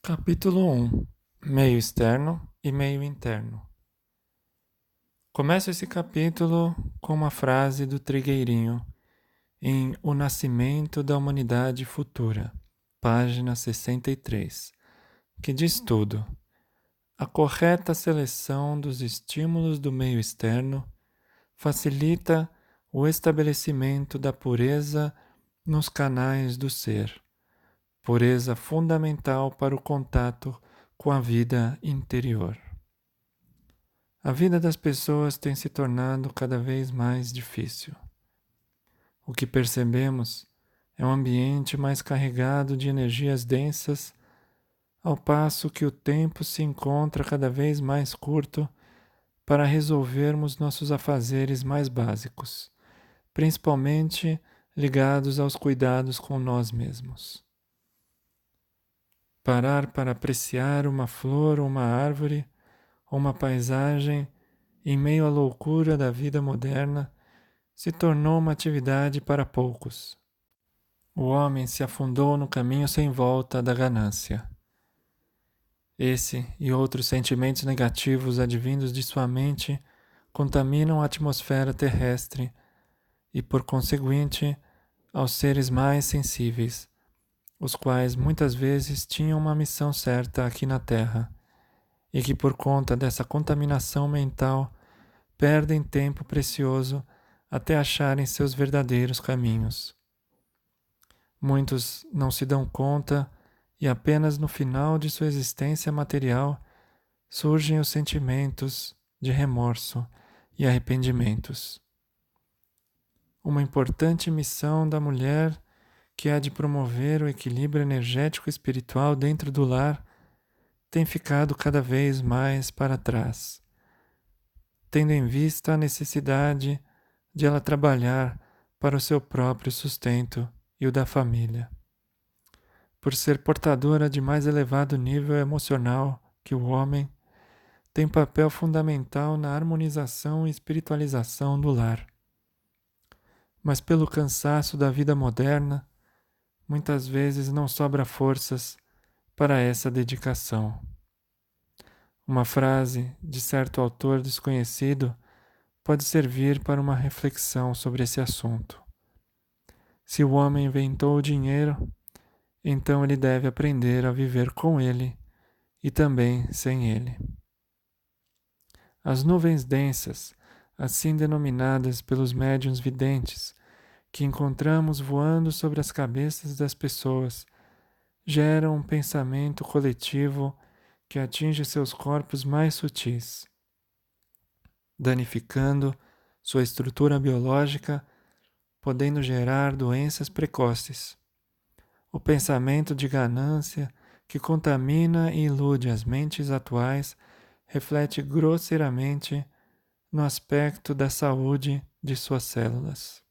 Capítulo 1: Meio externo e meio interno. Começo esse capítulo com uma frase do Trigueirinho em O Nascimento da Humanidade Futura, página 63, que diz tudo. A correta seleção dos estímulos do meio externo facilita o estabelecimento da pureza nos canais do ser, pureza fundamental para o contato com a vida interior. A vida das pessoas tem se tornado cada vez mais difícil. O que percebemos é um ambiente mais carregado de energias densas, ao passo que o tempo se encontra cada vez mais curto para resolvermos nossos afazeres mais básicos, principalmente ligados aos cuidados com nós mesmos. Parar para apreciar uma flor ou uma árvore, ou uma paisagem em meio à loucura da vida moderna, se tornou uma atividade para poucos. O homem se afundou no caminho sem volta da ganância. Esse e outros sentimentos negativos advindos de sua mente contaminam a atmosfera terrestre e, por conseguinte, aos seres mais sensíveis, os quais muitas vezes tinham uma missão certa aqui na Terra, e que por conta dessa contaminação mental perdem tempo precioso até acharem seus verdadeiros caminhos. Muitos não se dão conta e apenas no final de sua existência material surgem os sentimentos de remorso e arrependimentos. Uma importante missão da mulher, que é a de promover o equilíbrio energético e espiritual dentro do lar, tem ficado cada vez mais para trás, tendo em vista a necessidade de ela trabalhar para o seu próprio sustento e o da família. Por ser portadora de mais elevado nível emocional que o homem, tem papel fundamental na harmonização e espiritualização do lar. Mas pelo cansaço da vida moderna, muitas vezes não sobra forças para essa dedicação. Uma frase de certo autor desconhecido pode servir para uma reflexão sobre esse assunto. Se o homem inventou o dinheiro, então ele deve aprender a viver com ele e também sem ele. As nuvens densas, assim denominadas pelos médiuns videntes, que encontramos voando sobre as cabeças das pessoas, geram um pensamento coletivo que atinge seus corpos mais sutis, danificando sua estrutura biológica, podendo gerar doenças precoces. O pensamento de ganância que contamina e ilude as mentes atuais reflete grosseiramente no aspecto da saúde de suas células.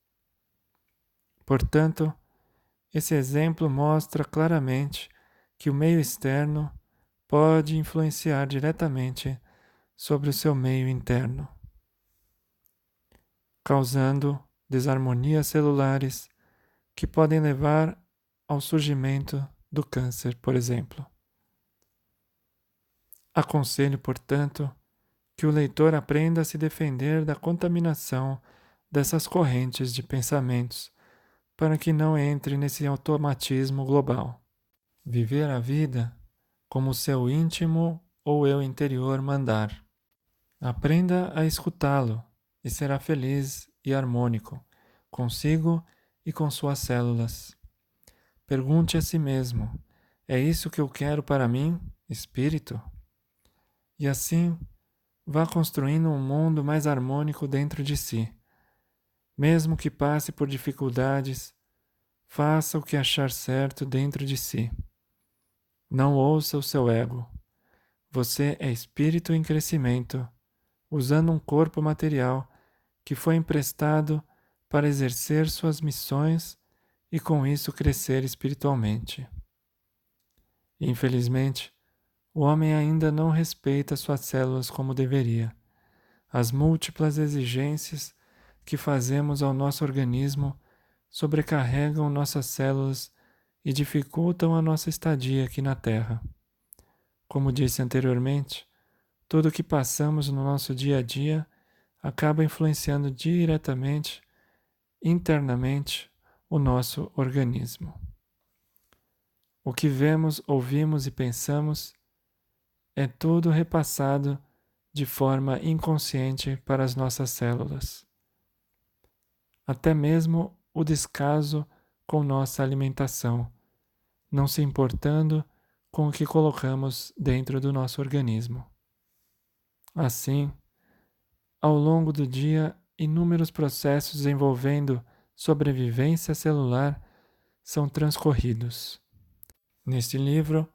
Portanto, esse exemplo mostra claramente que o meio externo pode influenciar diretamente sobre o seu meio interno, causando desarmonias celulares que podem levar ao surgimento do câncer, por exemplo. Aconselho, portanto, que o leitor aprenda a se defender da contaminação dessas correntes de pensamentos, para que não entre nesse automatismo global. Viver a vida como o seu íntimo ou eu interior mandar. Aprenda a escutá-lo e será feliz e harmônico, consigo e com suas células. Pergunte a si mesmo: é isso que eu quero para mim, espírito? E assim, vá construindo um mundo mais harmônico dentro de si. Mesmo que passe por dificuldades, faça o que achar certo dentro de si. Não ouça o seu ego. Você é espírito em crescimento, usando um corpo material que foi emprestado para exercer suas missões e com isso crescer espiritualmente. Infelizmente, o homem ainda não respeita suas células como deveria. As múltiplas exigências que fazemos ao nosso organismo sobrecarregam nossas células e dificultam a nossa estadia aqui na Terra. Como disse anteriormente, tudo o que passamos no nosso dia a dia acaba influenciando diretamente, internamente, o nosso organismo. O que vemos, ouvimos e pensamos é tudo repassado de forma inconsciente para as nossas células. Até mesmo o descaso com nossa alimentação, não se importando com o que colocamos dentro do nosso organismo. Assim, ao longo do dia, inúmeros processos envolvendo sobrevivência celular são transcorridos. Neste livro,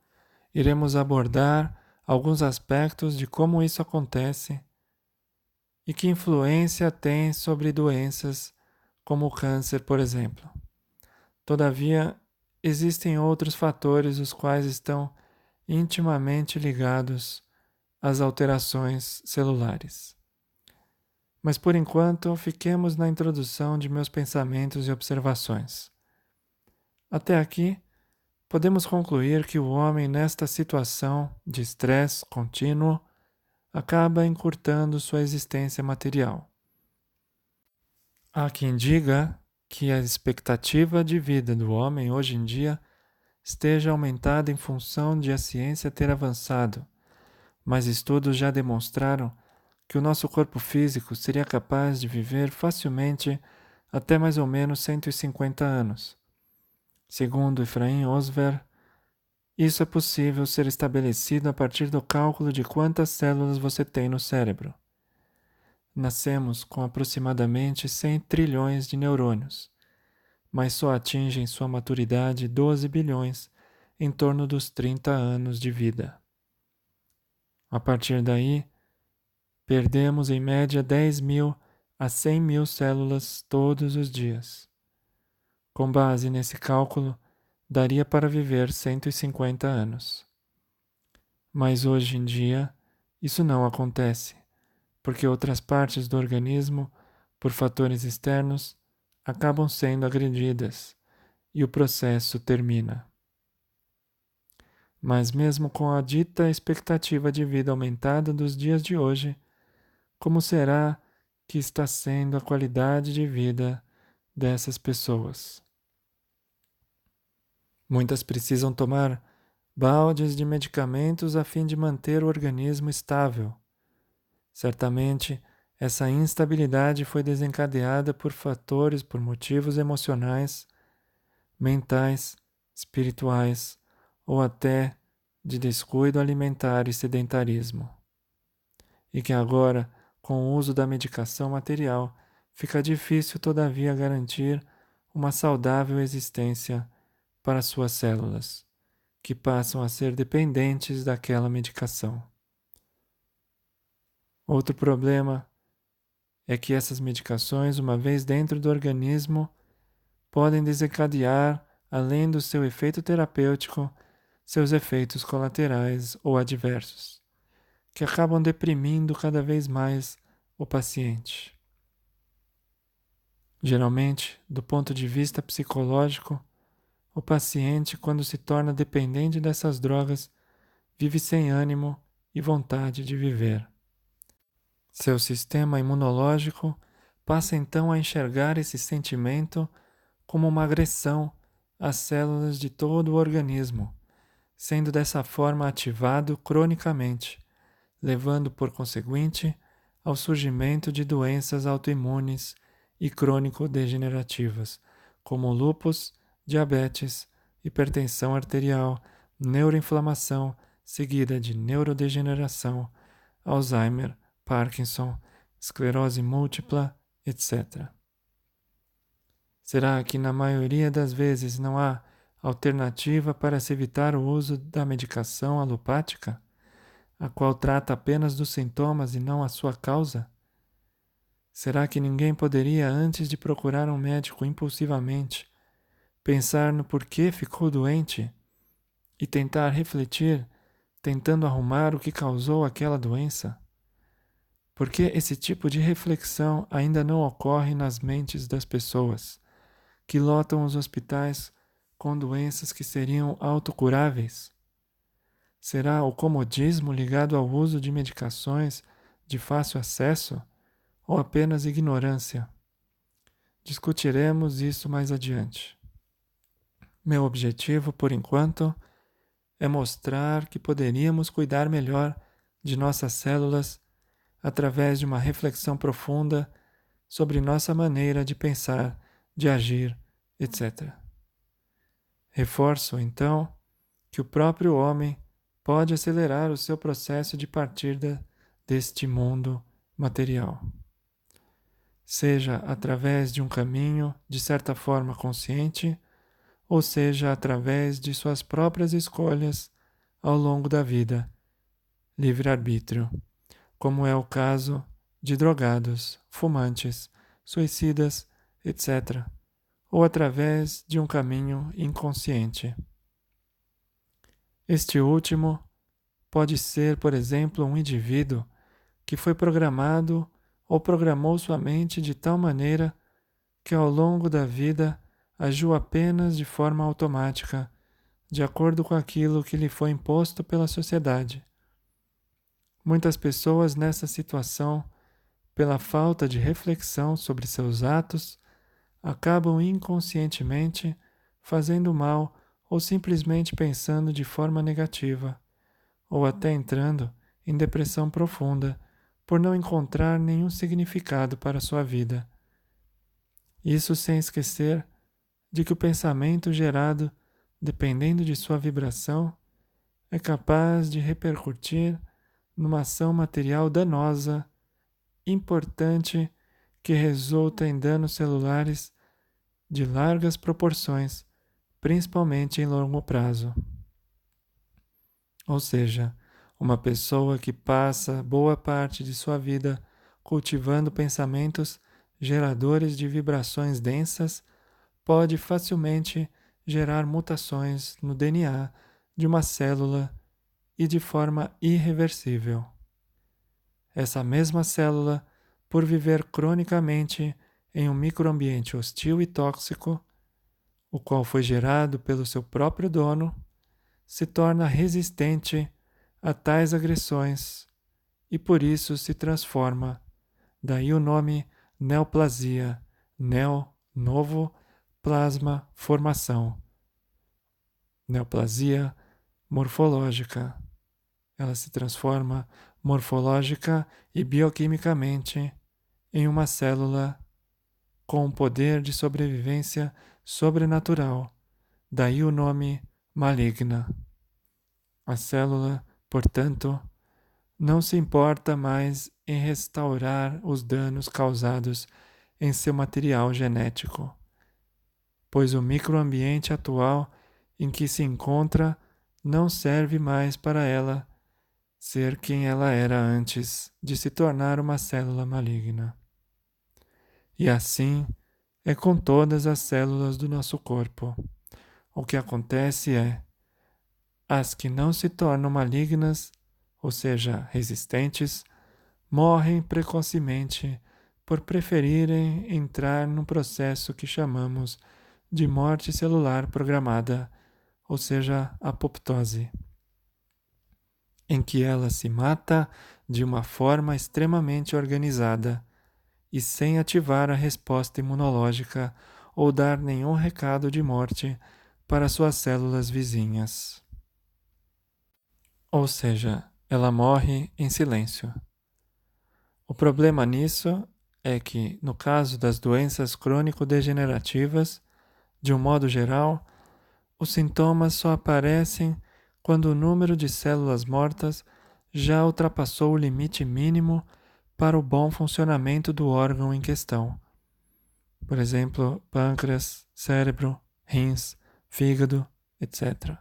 iremos abordar alguns aspectos de como isso acontece e que influência tem sobre doenças como o câncer, por exemplo. Todavia, existem outros fatores os quais estão intimamente ligados às alterações celulares. Mas por enquanto, fiquemos na introdução de meus pensamentos e observações. Até aqui, podemos concluir que o homem, nesta situação de estresse contínuo, acaba encurtando sua existência material. Há quem diga que a expectativa de vida do homem hoje em dia esteja aumentada em função de a ciência ter avançado, mas estudos já demonstraram que o nosso corpo físico seria capaz de viver facilmente até mais ou menos 150 anos. Segundo Efraim Osver, isso é possível ser estabelecido a partir do cálculo de quantas células você tem no cérebro. Nascemos com aproximadamente 100 trilhões de neurônios, mas só atingem sua maturidade 12 bilhões em torno dos 30 anos de vida. A partir daí, perdemos em média 10 mil a 100 mil células todos os dias. Com base nesse cálculo, daria para viver 150 anos. Mas hoje em dia, isso não acontece, porque outras partes do organismo, por fatores externos, acabam sendo agredidas e o processo termina. Mas mesmo com a dita expectativa de vida aumentada dos dias de hoje, como será que está sendo a qualidade de vida dessas pessoas? Muitas precisam tomar baldes de medicamentos a fim de manter o organismo estável. Certamente, essa instabilidade foi desencadeada por motivos emocionais, mentais, espirituais ou até de descuido alimentar e sedentarismo. E que agora, com o uso da medicação material, fica difícil todavia garantir uma saudável existência para suas células, que passam a ser dependentes daquela medicação. Outro problema é que essas medicações, uma vez dentro do organismo, podem desencadear, além do seu efeito terapêutico, seus efeitos colaterais ou adversos, que acabam deprimindo cada vez mais o paciente. Geralmente, do ponto de vista psicológico, o paciente, quando se torna dependente dessas drogas, vive sem ânimo e vontade de viver. Seu sistema imunológico passa então a enxergar esse sentimento como uma agressão às células de todo o organismo, sendo dessa forma ativado cronicamente, levando por conseguinte ao surgimento de doenças autoimunes e crônico-degenerativas, como lúpus, diabetes, hipertensão arterial, neuroinflamação, seguida de neurodegeneração, Alzheimer, Parkinson, esclerose múltipla, etc. Será que na maioria das vezes não há alternativa para se evitar o uso da medicação alopática, a qual trata apenas dos sintomas e não a sua causa? Será que ninguém poderia, antes de procurar um médico impulsivamente, pensar no porquê ficou doente e tentar refletir, tentando arrumar o que causou aquela doença? Por que esse tipo de reflexão ainda não ocorre nas mentes das pessoas que lotam os hospitais com doenças que seriam autocuráveis? Será o comodismo ligado ao uso de medicações de fácil acesso ou apenas ignorância? Discutiremos isso mais adiante. Meu objetivo, por enquanto, é mostrar que poderíamos cuidar melhor de nossas células através de uma reflexão profunda sobre nossa maneira de pensar, de agir, etc. Reforço, então, que o próprio homem pode acelerar o seu processo de partida deste mundo material, seja através de um caminho de certa forma consciente, ou seja através de suas próprias escolhas ao longo da vida, livre-arbítrio, como é o caso de drogados, fumantes, suicidas, etc., ou através de um caminho inconsciente. Este último pode ser, por exemplo, um indivíduo que foi programado ou programou sua mente de tal maneira que ao longo da vida agiu apenas de forma automática, de acordo com aquilo que lhe foi imposto pela sociedade. Muitas pessoas nessa situação, pela falta de reflexão sobre seus atos, acabam inconscientemente fazendo mal ou simplesmente pensando de forma negativa, ou até entrando em depressão profunda por não encontrar nenhum significado para sua vida. Isso sem esquecer de que o pensamento gerado, dependendo de sua vibração, é capaz de repercutir numa ação material danosa, importante, que resulta em danos celulares de largas proporções, principalmente em longo prazo. Ou seja, uma pessoa que passa boa parte de sua vida cultivando pensamentos geradores de vibrações densas pode facilmente gerar mutações no DNA de uma célula e de forma irreversível. Essa mesma célula, por viver cronicamente em um microambiente hostil e tóxico, o qual foi gerado pelo seu próprio dono, se torna resistente a tais agressões e por isso se transforma. Daí o nome neoplasia, novo, plasma, formação. Neoplasia morfológica. Ela se transforma morfológica e bioquimicamente em uma célula com um poder de sobrevivência sobrenatural. Daí o nome maligna. A célula, portanto, não se importa mais em restaurar os danos causados em seu material genético, pois o microambiente atual em que se encontra não serve mais para ela ser quem ela era antes de se tornar uma célula maligna. E assim é com todas as células do nosso corpo. O que acontece é, as que não se tornam malignas, ou seja, resistentes, morrem precocemente por preferirem entrar num processo que chamamos de morte celular programada, ou seja, apoptose, em que ela se mata de uma forma extremamente organizada e sem ativar a resposta imunológica ou dar nenhum recado de morte para suas células vizinhas. Ou seja, ela morre em silêncio. O problema nisso é que, no caso das doenças crônico-degenerativas, de um modo geral, os sintomas só aparecem quando o número de células mortas já ultrapassou o limite mínimo para o bom funcionamento do órgão em questão. Por exemplo, pâncreas, cérebro, rins, fígado, etc.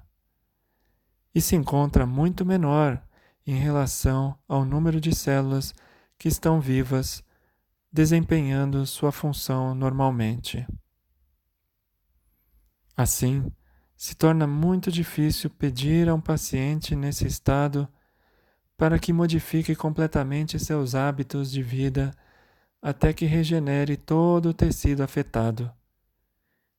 E se encontra muito menor em relação ao número de células que estão vivas, desempenhando sua função normalmente. Assim, se torna muito difícil pedir a um paciente nesse estado para que modifique completamente seus hábitos de vida até que regenere todo o tecido afetado.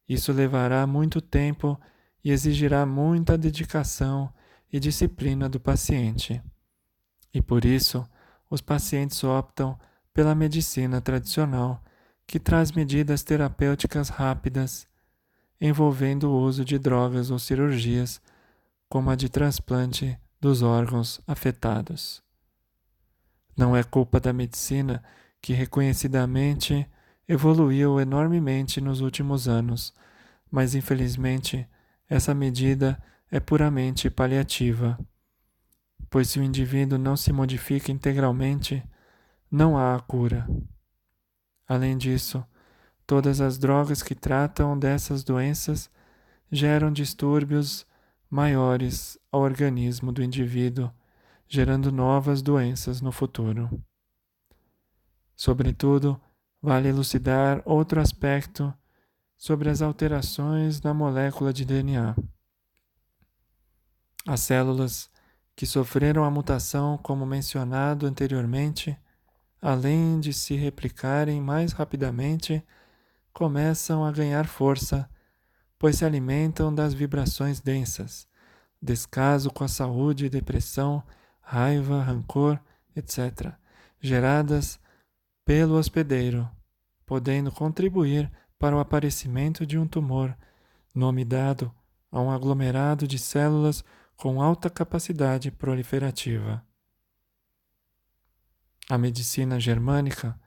Isso levará muito tempo e exigirá muita dedicação e disciplina do paciente. E por isso, os pacientes optam pela medicina tradicional, que traz medidas terapêuticas rápidas, envolvendo o uso de drogas ou cirurgias, como a de transplante dos órgãos afetados. Não é culpa da medicina que reconhecidamente evoluiu enormemente nos últimos anos, mas infelizmente essa medida é puramente paliativa, pois se o indivíduo não se modifica integralmente, não há a cura. Além disso, todas as drogas que tratam dessas doenças geram distúrbios maiores ao organismo do indivíduo, gerando novas doenças no futuro. Sobretudo, vale elucidar outro aspecto sobre as alterações na molécula de DNA. As células que sofreram a mutação, como mencionado anteriormente, além de se replicarem mais rapidamente, começam a ganhar força, pois se alimentam das vibrações densas, descaso com a saúde, depressão, raiva, rancor, etc., geradas pelo hospedeiro, podendo contribuir para o aparecimento de um tumor, nome dado a um aglomerado de células com alta capacidade proliferativa. A medicina germânica,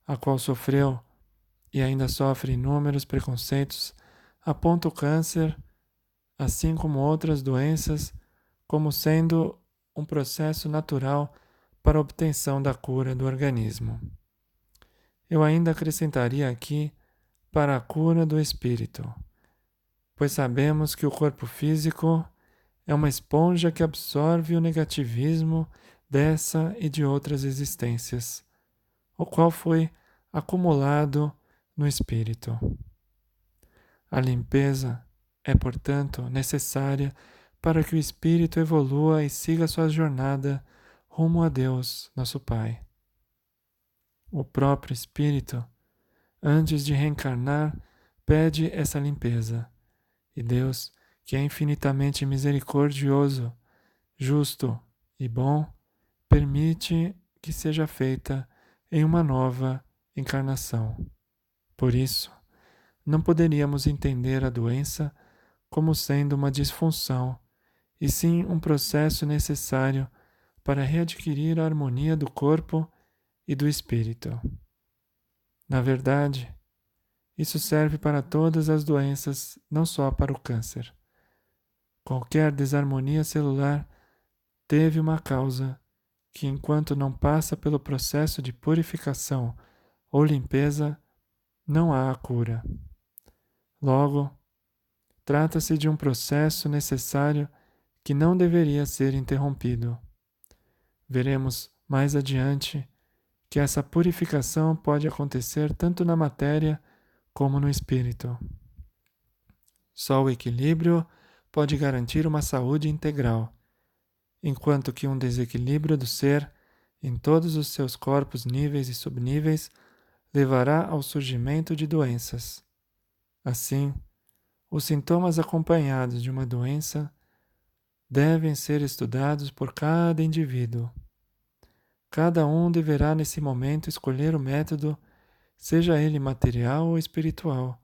a qual sofreu e ainda sofre inúmeros preconceitos, aponta o câncer, assim como outras doenças, como sendo um processo natural para a obtenção da cura do organismo. Eu ainda acrescentaria aqui para a cura do espírito, pois sabemos que o corpo físico é uma esponja que absorve o negativismo dessa e de outras existências, o qual foi acumulado no espírito. A limpeza é, portanto, necessária para que o espírito evolua e siga sua jornada rumo a Deus, nosso Pai. O próprio espírito, antes de reencarnar, pede essa limpeza, e Deus, que é infinitamente misericordioso, justo e bom, permite que seja feita em uma nova encarnação. Por isso, não poderíamos entender a doença como sendo uma disfunção, e sim um processo necessário para readquirir a harmonia do corpo e do espírito. Na verdade, isso serve para todas as doenças, não só para o câncer. Qualquer desarmonia celular teve uma causa que, enquanto não passa pelo processo de purificação ou limpeza, não há a cura. Logo, trata-se de um processo necessário que não deveria ser interrompido. Veremos mais adiante que essa purificação pode acontecer tanto na matéria como no espírito. Só o equilíbrio pode garantir uma saúde integral, enquanto que um desequilíbrio do ser, em todos os seus corpos níveis e subníveis, levará ao surgimento de doenças. Assim, os sintomas acompanhados de uma doença devem ser estudados por cada indivíduo. Cada um deverá, nesse momento, escolher o método, seja ele material ou espiritual,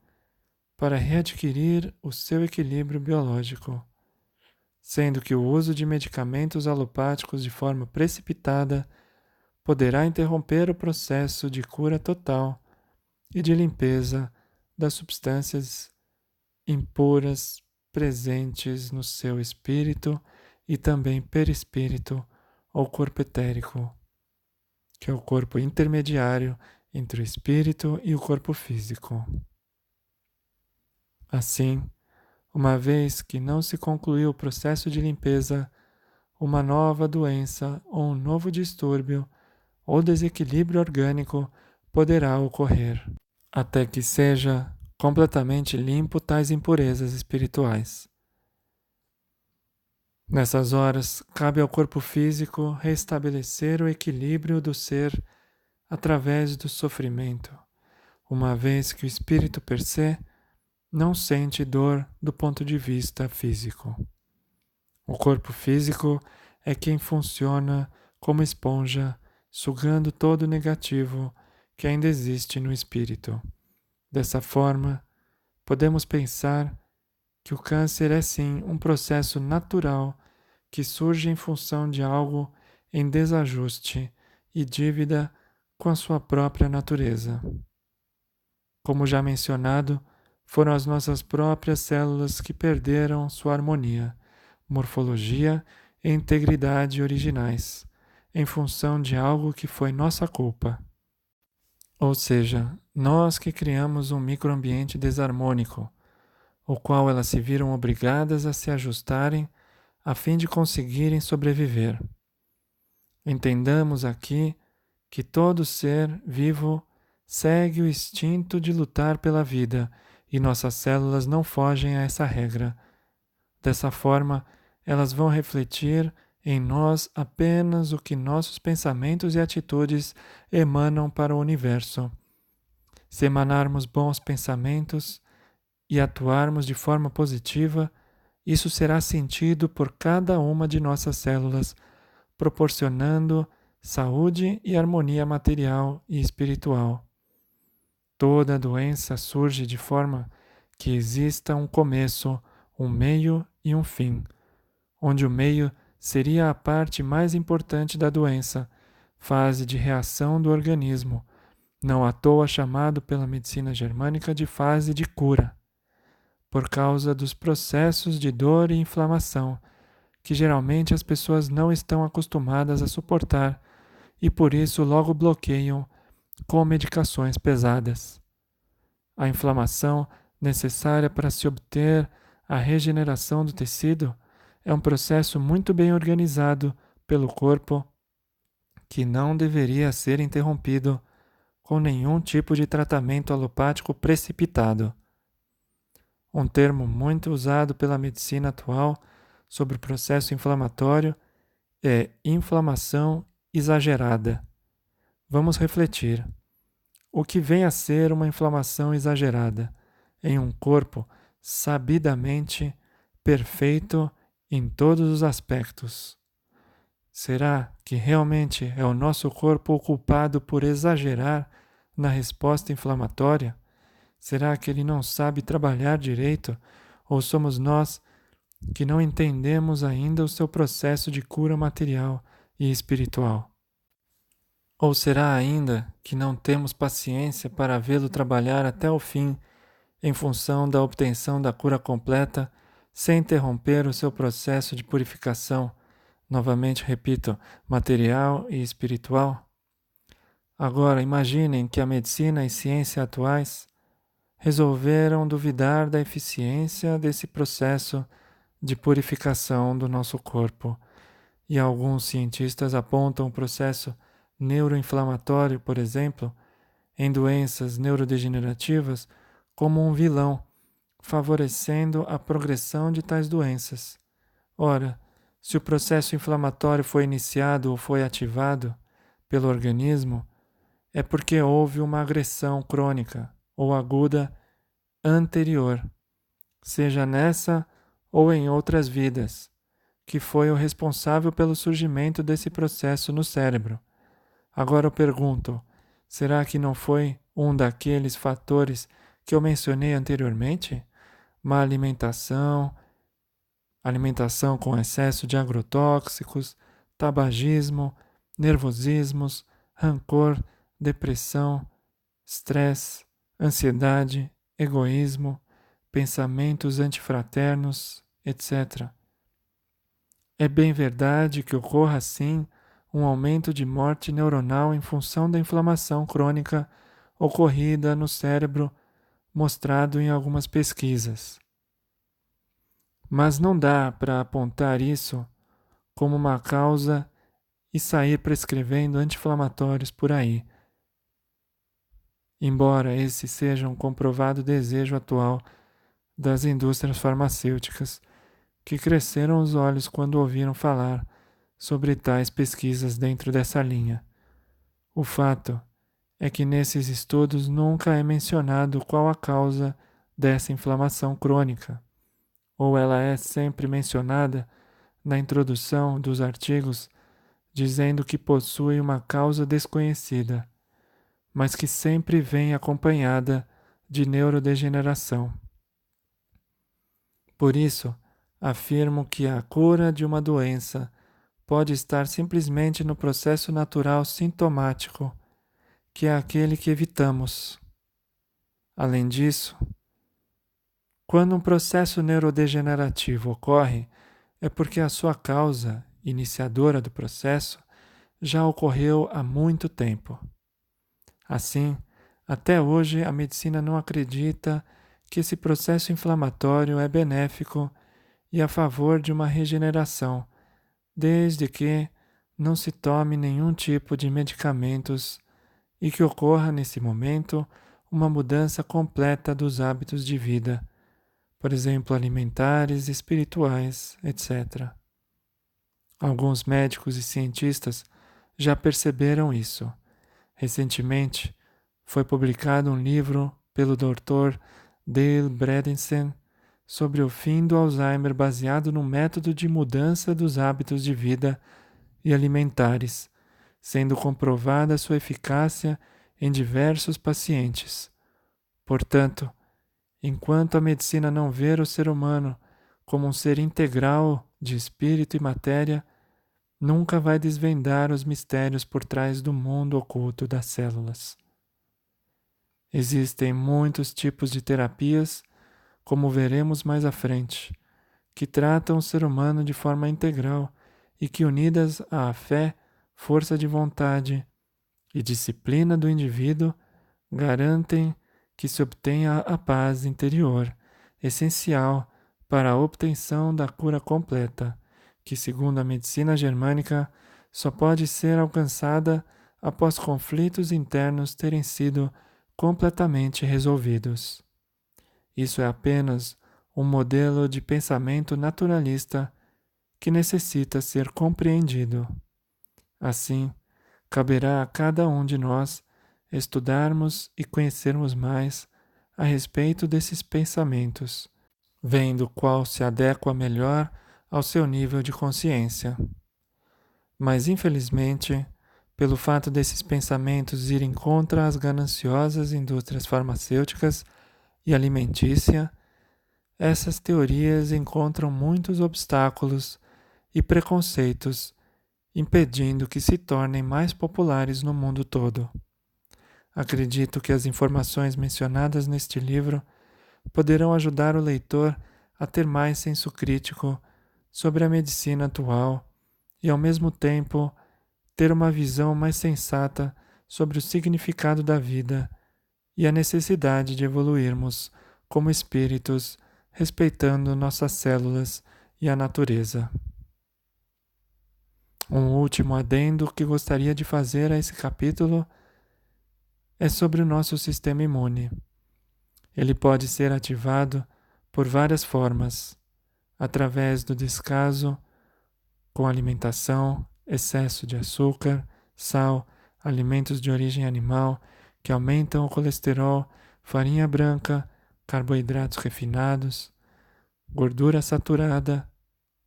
para readquirir o seu equilíbrio biológico, sendo que o uso de medicamentos alopáticos de forma precipitada poderá interromper o processo de cura total e de limpeza das substâncias impuras presentes no seu espírito e também perispírito ou corpo etérico, que é o corpo intermediário entre o espírito e o corpo físico. Assim, uma vez que não se concluiu o processo de limpeza, uma nova doença ou um novo distúrbio ou desequilíbrio orgânico poderá ocorrer, até que seja completamente limpo tais impurezas espirituais. Nessas horas, cabe ao corpo físico restabelecer o equilíbrio do ser através do sofrimento, uma vez que o espírito per se não sente dor do ponto de vista físico. O corpo físico é quem funciona como esponja, sugando todo o negativo que ainda existe no espírito. Dessa forma, podemos pensar que o câncer é sim um processo natural que surge em função de algo em desajuste e dívida com a sua própria natureza. Como já mencionado, foram as nossas próprias células que perderam sua harmonia, morfologia e integridade originais, em função de algo que foi nossa culpa. Ou seja, nós que criamos um microambiente desarmônico, o qual elas se viram obrigadas a se ajustarem a fim de conseguirem sobreviver. Entendamos aqui que todo ser vivo segue o instinto de lutar pela vida e nossas células não fogem a essa regra. Dessa forma, elas vão refletir em nós apenas o que nossos pensamentos e atitudes emanam para o universo. Se emanarmos bons pensamentos e atuarmos de forma positiva, isso será sentido por cada uma de nossas células, proporcionando saúde e harmonia material e espiritual. Toda doença surge de forma que exista um começo, um meio e um fim, onde o meio seria a parte mais importante da doença, fase de reação do organismo, não à toa chamado pela medicina germânica de fase de cura, por causa dos processos de dor e inflamação, que geralmente as pessoas não estão acostumadas a suportar e por isso logo bloqueiam com medicações pesadas. A inflamação necessária para se obter a regeneração do tecido é um processo muito bem organizado pelo corpo que não deveria ser interrompido com nenhum tipo de tratamento alopático precipitado. Um termo muito usado pela medicina atual sobre o processo inflamatório é inflamação exagerada. Vamos refletir. O que vem a ser uma inflamação exagerada em um corpo sabidamente perfeito em todos os aspectos? Será que realmente é o nosso corpo o culpado por exagerar na resposta inflamatória? Será que ele não sabe trabalhar direito? Ou somos nós que não entendemos ainda o seu processo de cura material e espiritual? Ou será ainda que não temos paciência para vê-lo trabalhar até o fim, em função da obtenção da cura completa, sem interromper o seu processo de purificação, novamente repito, material e espiritual? Agora imaginem que a medicina e ciência atuais resolveram duvidar da eficiência desse processo de purificação do nosso corpo, e alguns cientistas apontam o processo neuroinflamatório, por exemplo, em doenças neurodegenerativas, como um vilão, favorecendo a progressão de tais doenças. Ora, se o processo inflamatório foi iniciado ou foi ativado pelo organismo, é porque houve uma agressão crônica ou aguda anterior, seja nessa ou em outras vidas, que foi o responsável pelo surgimento desse processo no cérebro. Agora eu pergunto, será que não foi um daqueles fatores que eu mencionei anteriormente? Má alimentação, alimentação com excesso de agrotóxicos, tabagismo, nervosismos, rancor, depressão, estresse, ansiedade, egoísmo, pensamentos antifraternos, etc. É bem verdade que ocorra assim um aumento de morte neuronal em função da inflamação crônica ocorrida no cérebro, mostrado em algumas pesquisas. Mas não dá para apontar isso como uma causa e sair prescrevendo anti-inflamatórios por aí, embora esse seja um comprovado desejo atual das indústrias farmacêuticas, que cresceram os olhos quando ouviram falar sobre tais pesquisas dentro dessa linha. O fato é que nesses estudos nunca é mencionado qual a causa dessa inflamação crônica, ou ela é sempre mencionada na introdução dos artigos, dizendo que possui uma causa desconhecida, mas que sempre vem acompanhada de neurodegeneração. Por isso, afirmo que a cura de uma doença pode estar simplesmente no processo natural sintomático, que é aquele que evitamos. Além disso, quando um processo neurodegenerativo ocorre, é porque a sua causa, iniciadora do processo, já ocorreu há muito tempo. Assim, até hoje a medicina não acredita que esse processo inflamatório é benéfico e a favor de uma regeneração, desde que não se tome nenhum tipo de medicamentos e que ocorra nesse momento uma mudança completa dos hábitos de vida, por exemplo, alimentares, espirituais, etc. Alguns médicos e cientistas já perceberam isso. Recentemente, foi publicado um livro pelo Dr. Dale Bredesen sobre o fim do Alzheimer baseado no método de mudança dos hábitos de vida e alimentares, sendo comprovada sua eficácia em diversos pacientes. Portanto, enquanto a medicina não ver o ser humano como um ser integral de espírito e matéria, nunca vai desvendar os mistérios por trás do mundo oculto das células. Existem muitos tipos de terapias, como veremos mais à frente, que tratam o ser humano de forma integral e que, unidas à fé, força de vontade e disciplina do indivíduo, garantem que se obtenha a paz interior, essencial para a obtenção da cura completa, que, segundo a medicina germânica, só pode ser alcançada após conflitos internos terem sido completamente resolvidos. Isso é apenas um modelo de pensamento naturalista que necessita ser compreendido. Assim, caberá a cada um de nós estudarmos e conhecermos mais a respeito desses pensamentos, vendo qual se adequa melhor ao seu nível de consciência. Mas, infelizmente, pelo fato desses pensamentos irem contra as gananciosas indústrias farmacêuticas e alimentícia, essas teorias encontram muitos obstáculos e preconceitos, impedindo que se tornem mais populares no mundo todo. Acredito que as informações mencionadas neste livro poderão ajudar o leitor a ter mais senso crítico sobre a medicina atual e, ao mesmo tempo, ter uma visão mais sensata sobre o significado da vida e a necessidade de evoluirmos como espíritos, respeitando nossas células e a natureza. Um último adendo que gostaria de fazer a esse capítulo é sobre o nosso sistema imune. Ele pode ser ativado por várias formas, através do descaso com alimentação, excesso de açúcar, sal, alimentos de origem animal que aumentam o colesterol, farinha branca, carboidratos refinados, gordura saturada,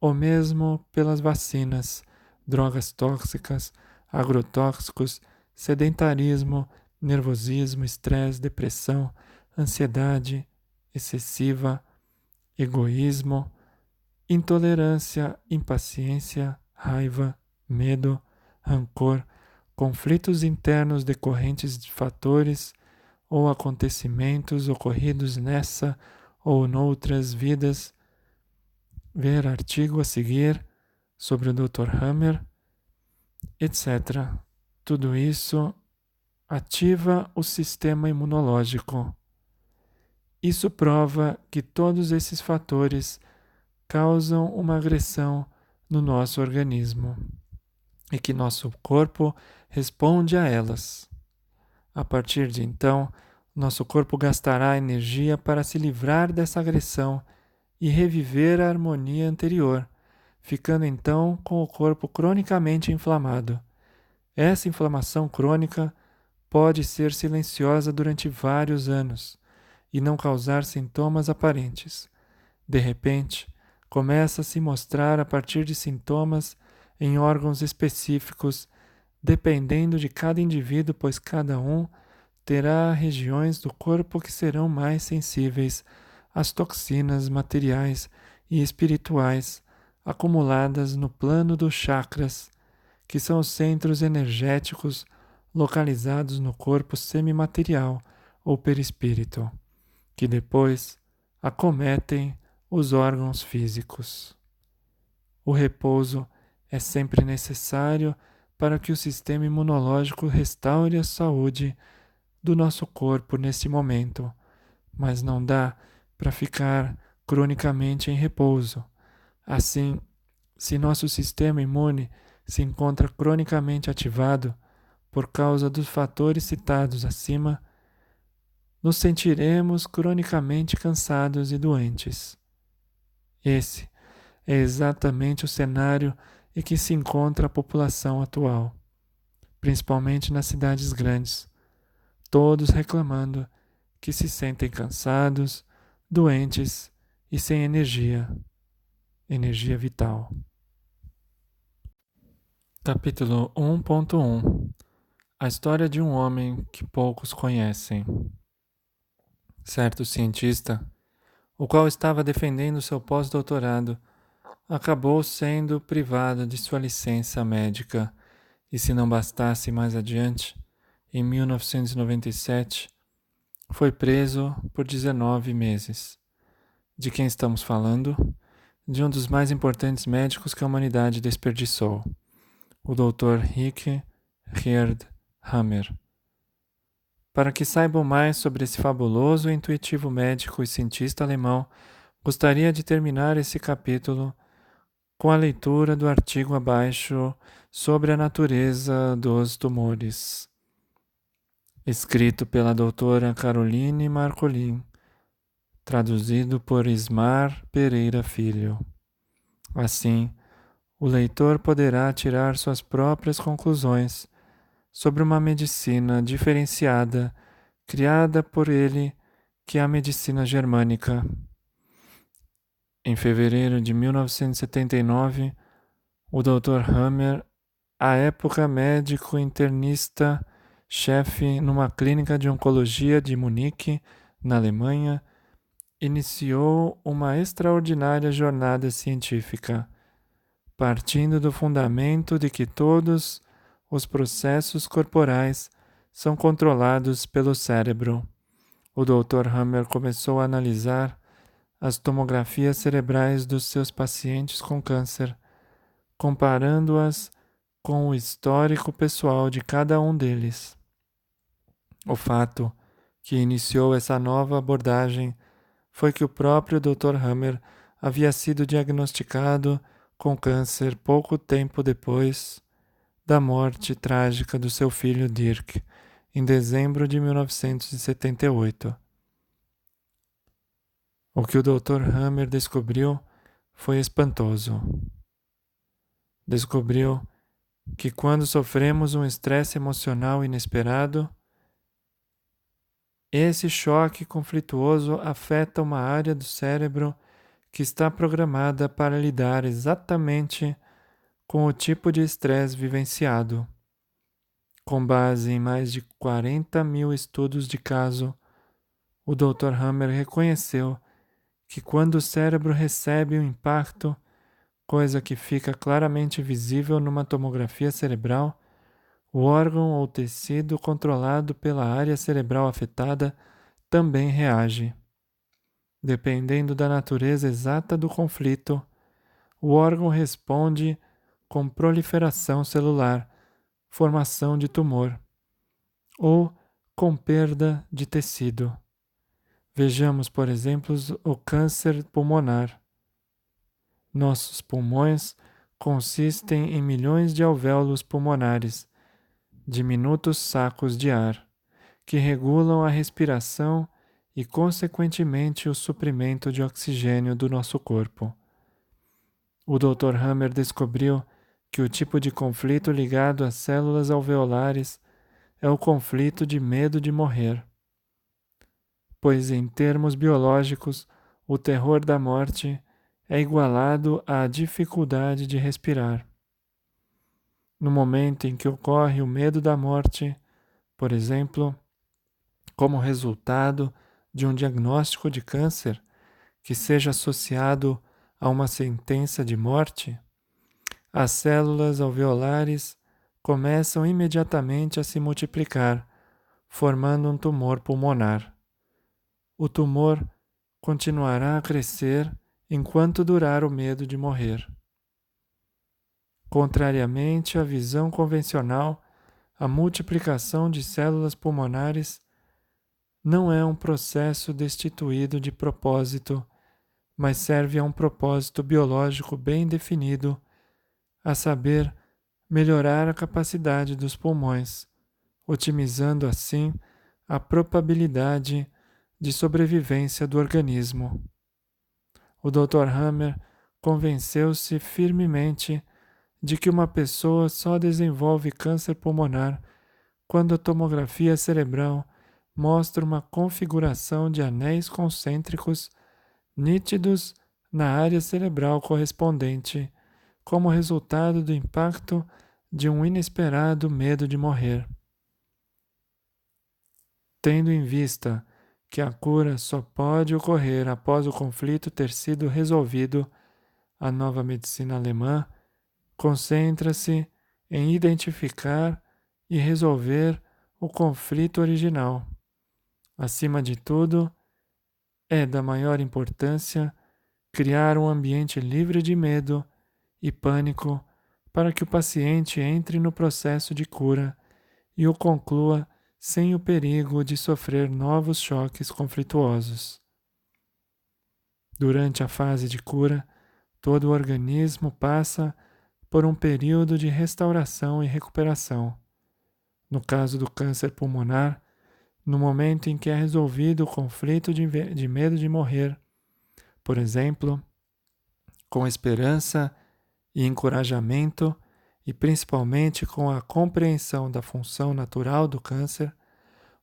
ou mesmo pelas vacinas, drogas tóxicas, agrotóxicos, sedentarismo, nervosismo, estresse, depressão, ansiedade excessiva, egoísmo, intolerância, impaciência, raiva, medo, rancor, conflitos internos decorrentes de fatores ou acontecimentos ocorridos nessa ou noutras vidas. Ver artigo a seguir sobre o Dr. Hammer, etc. Tudo isso ativa o sistema imunológico. Isso prova que todos esses fatores causam uma agressão no nosso organismo e que nosso corpo responde a elas. A partir de então, nosso corpo gastará energia para se livrar dessa agressão e reviver a harmonia anterior, ficando então com o corpo cronicamente inflamado. Essa inflamação crônica pode ser silenciosa durante vários anos e não causar sintomas aparentes. De repente, começa a se mostrar a partir de sintomas em órgãos específicos, dependendo de cada indivíduo, pois cada um terá regiões do corpo que serão mais sensíveis às toxinas materiais e espirituais acumuladas no plano dos chakras, que são os centros energéticos localizados no corpo semimaterial ou perispírito, que depois acometem os órgãos físicos. O repouso é sempre necessário para que o sistema imunológico restaure a saúde do nosso corpo nesse momento, mas não dá para ficar cronicamente em repouso. Assim, se nosso sistema imune se encontra cronicamente ativado por causa dos fatores citados acima, nos sentiremos cronicamente cansados e doentes. Esse é exatamente o cenário em que se encontra a população atual, principalmente nas cidades grandes, todos reclamando que se sentem cansados, doentes e sem energia vital. Capítulo 1.1 A história de um homem que poucos conhecem. Certo cientista, o qual estava defendendo seu pós-doutorado, acabou sendo privado de sua licença médica e, se não bastasse mais adiante, em 1997, foi preso por 19 meses. De quem estamos falando? De um dos mais importantes médicos que a humanidade desperdiçou, o Dr. Rick Riard Hammer. Para que saibam mais sobre esse fabuloso e intuitivo médico e cientista alemão, gostaria de terminar esse capítulo com a leitura do artigo abaixo sobre a natureza dos tumores, escrito pela doutora Caroline Marcolin, traduzido por Ismar Pereira Filho. Assim, o leitor poderá tirar suas próprias conclusões sobre uma medicina diferenciada criada por ele, que é a medicina germânica. Em fevereiro de 1979, o Dr. Hammer, à época médico internista, chefe numa clínica de oncologia de Munique, na Alemanha, iniciou uma extraordinária jornada científica, partindo do fundamento de que todos os processos corporais são controlados pelo cérebro. O Dr. Hammer começou a analisar as tomografias cerebrais dos seus pacientes com câncer, comparando-as com o histórico pessoal de cada um deles. O fato que iniciou essa nova abordagem foi que o próprio Dr. Hammer havia sido diagnosticado com câncer pouco tempo depois da morte trágica do seu filho Dirk, em dezembro de 1978. O que o Dr. Hammer descobriu foi espantoso. Descobriu que quando sofremos um estresse emocional inesperado, esse choque conflituoso afeta uma área do cérebro que está programada para lidar exatamente com o tipo de estresse vivenciado. Com base em mais de 40 mil estudos de caso, o Dr. Hammer reconheceu que quando o cérebro recebe um impacto, coisa que fica claramente visível numa tomografia cerebral, o órgão ou tecido controlado pela área cerebral afetada também reage. Dependendo da natureza exata do conflito, o órgão responde com proliferação celular, formação de tumor, ou com perda de tecido. Vejamos, por exemplo, o câncer pulmonar. Nossos pulmões consistem em milhões de alvéolos pulmonares, diminutos sacos de ar, que regulam a respiração e, consequentemente, o suprimento de oxigênio do nosso corpo. O Dr. Hammer descobriu que o tipo de conflito ligado às células alveolares é o conflito de medo de morrer, pois, em termos biológicos, o terror da morte é igualado à dificuldade de respirar. No momento em que ocorre o medo da morte, por exemplo, como resultado de um diagnóstico de câncer que seja associado a uma sentença de morte, as células alveolares começam imediatamente a se multiplicar, formando um tumor pulmonar. O tumor continuará a crescer enquanto durar o medo de morrer. Contrariamente à visão convencional, a multiplicação de células pulmonares não é um processo destituído de propósito, mas serve a um propósito biológico bem definido, a saber, melhorar a capacidade dos pulmões, otimizando assim a probabilidade de sobrevivência do organismo. O Dr. Hammer convenceu-se firmemente de que uma pessoa só desenvolve câncer pulmonar quando a tomografia cerebral mostra uma configuração de anéis concêntricos nítidos na área cerebral correspondente, como resultado do impacto de um inesperado medo de morrer. Tendo em vista que a cura só pode ocorrer após o conflito ter sido resolvido, a nova medicina alemã concentra-se em identificar e resolver o conflito original. Acima de tudo, é da maior importância criar um ambiente livre de medo e pânico para que o paciente entre no processo de cura e o conclua sem o perigo de sofrer novos choques conflituosos. Durante a fase de cura, todo o organismo passa por um período de restauração e recuperação. No caso do câncer pulmonar, no momento em que é resolvido o conflito de medo de morrer, por exemplo, com esperança e encorajamento, e principalmente com a compreensão da função natural do câncer,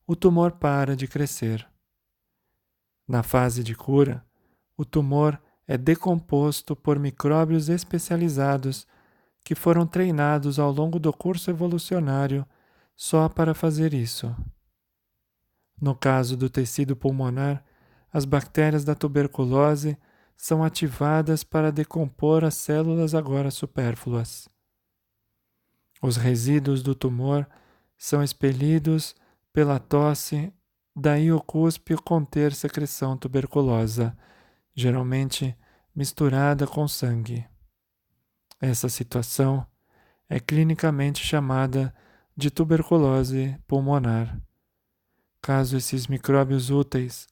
o tumor para de crescer. Na fase de cura, o tumor é decomposto por micróbios especializados que foram treinados ao longo do curso evolucionário só para fazer isso. No caso do tecido pulmonar, as bactérias da tuberculose são ativadas para decompor as células agora supérfluas. Os resíduos do tumor são expelidos pela tosse, daí o cuspe conter secreção tuberculosa, geralmente misturada com sangue. Essa situação é clinicamente chamada de tuberculose pulmonar. Caso esses micróbios úteis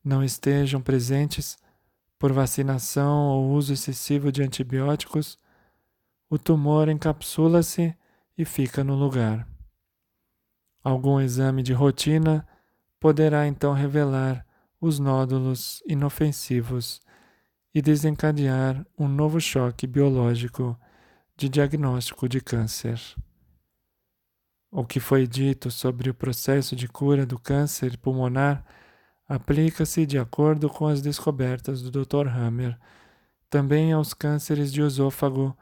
não estejam presentes por vacinação ou uso excessivo de antibióticos, o tumor encapsula-se e fica no lugar. Algum exame de rotina poderá então revelar os nódulos inofensivos e desencadear um novo choque biológico de diagnóstico de câncer. O que foi dito sobre o processo de cura do câncer pulmonar aplica-se, de acordo com as descobertas do Dr. Hammer, também aos cânceres de esôfago,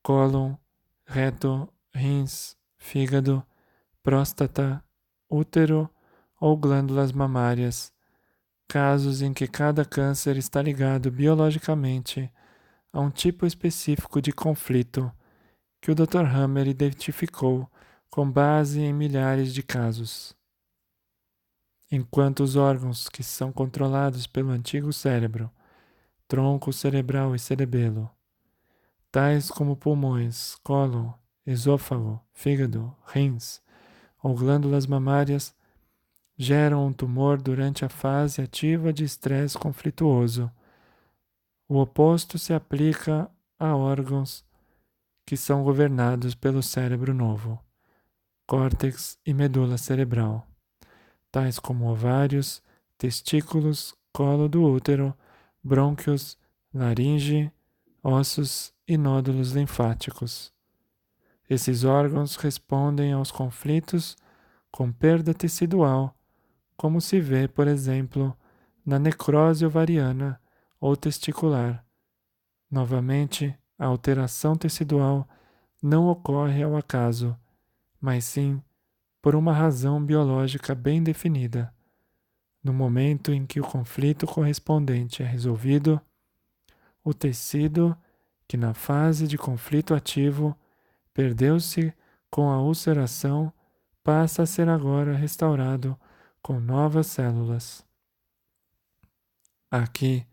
cólon, reto, rins, fígado, próstata, útero ou glândulas mamárias, casos em que cada câncer está ligado biologicamente a um tipo específico de conflito que o Dr. Hammer identificou com base em milhares de casos. Enquanto os órgãos que são controlados pelo antigo cérebro, tronco cerebral e cerebelo, tais como pulmões, cólon, esôfago, fígado, rins ou glândulas mamárias, geram um tumor durante a fase ativa de estresse conflituoso. O oposto se aplica a órgãos que são governados pelo cérebro novo, córtex e medula cerebral, tais como ovários, testículos, colo do útero, brônquios, laringe, ossos e nódulos linfáticos. Esses órgãos respondem aos conflitos com perda tecidual, como se vê, por exemplo, na necrose ovariana ou testicular, Novamente, a alteração tecidual não ocorre ao acaso, mas sim por uma razão biológica bem definida. No momento em que o conflito correspondente é resolvido, o tecido, que na fase de conflito ativo perdeu-se com a ulceração, passa a ser agora restaurado com novas células. Aqui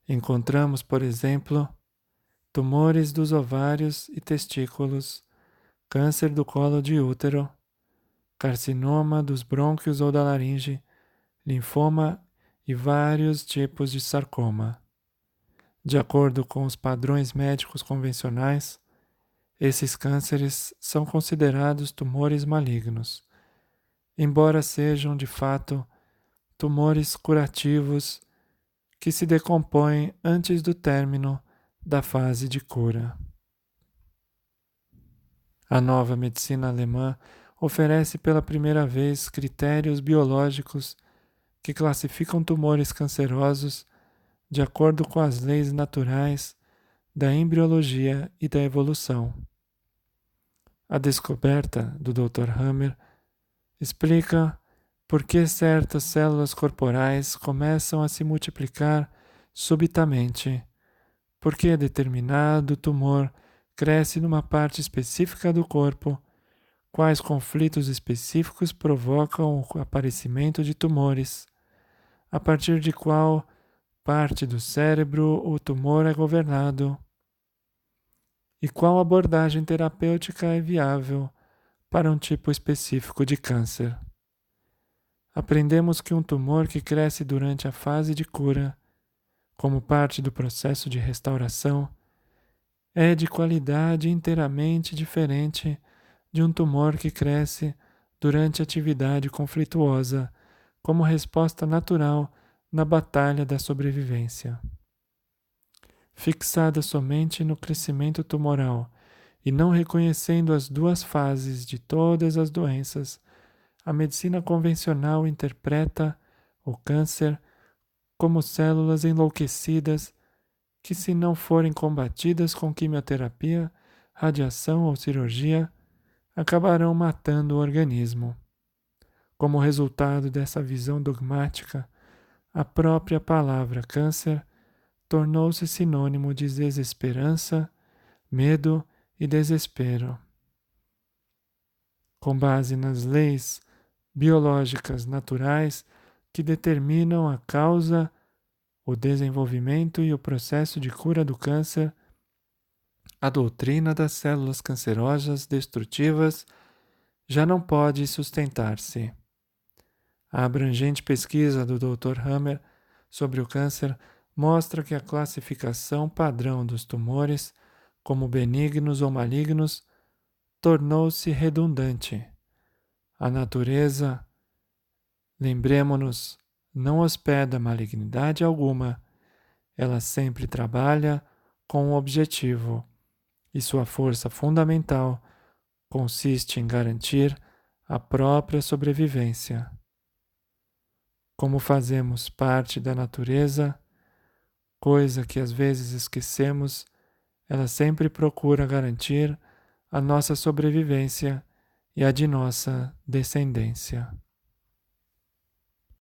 encontramos, por exemplo, tumores dos ovários e testículos, câncer do colo de útero, carcinoma dos brônquios ou da laringe, linfoma e vários tipos de sarcoma. De acordo com os padrões médicos convencionais, esses cânceres são considerados tumores malignos, embora sejam de fato tumores curativos que se decompõem antes do término da fase de cura. A nova medicina alemã oferece pela primeira vez critérios biológicos que classificam tumores cancerosos de acordo com as leis naturais da embriologia e da evolução. A descoberta do Dr. Hammer explica por que certas células corporais começam a se multiplicar subitamente, por que determinado tumor cresce numa parte específica do corpo, quais conflitos específicos provocam o aparecimento de tumores, a partir de qual parte do cérebro o tumor é governado e qual abordagem terapêutica é viável para um tipo específico de câncer. Aprendemos que um tumor que cresce durante a fase de cura, como parte do processo de restauração, é de qualidade inteiramente diferente de um tumor que cresce durante a atividade conflituosa, como resposta natural na batalha da sobrevivência. Fixada somente no crescimento tumoral e não reconhecendo as duas fases de todas as doenças, a medicina convencional interpreta o câncer como células enlouquecidas que, se não forem combatidas com quimioterapia, radiação ou cirurgia, acabarão matando o organismo. Como resultado dessa visão dogmática, a própria palavra câncer tornou-se sinônimo de desesperança, medo e desespero. Com base nas leis biológicas naturais que determinam a causa, o desenvolvimento e o processo de cura do câncer, a doutrina das células cancerosas destrutivas já não pode sustentar-se. A abrangente pesquisa do Dr. Hammer sobre o câncer mostra que a classificação padrão dos tumores como benignos ou malignos tornou-se redundante. A natureza, lembremo-nos, não hospeda malignidade alguma. Ela sempre trabalha com um objetivo, e sua força fundamental consiste em garantir a própria sobrevivência. Como fazemos parte da natureza, coisa que às vezes esquecemos, ela sempre procura garantir a nossa sobrevivência e a de nossa descendência.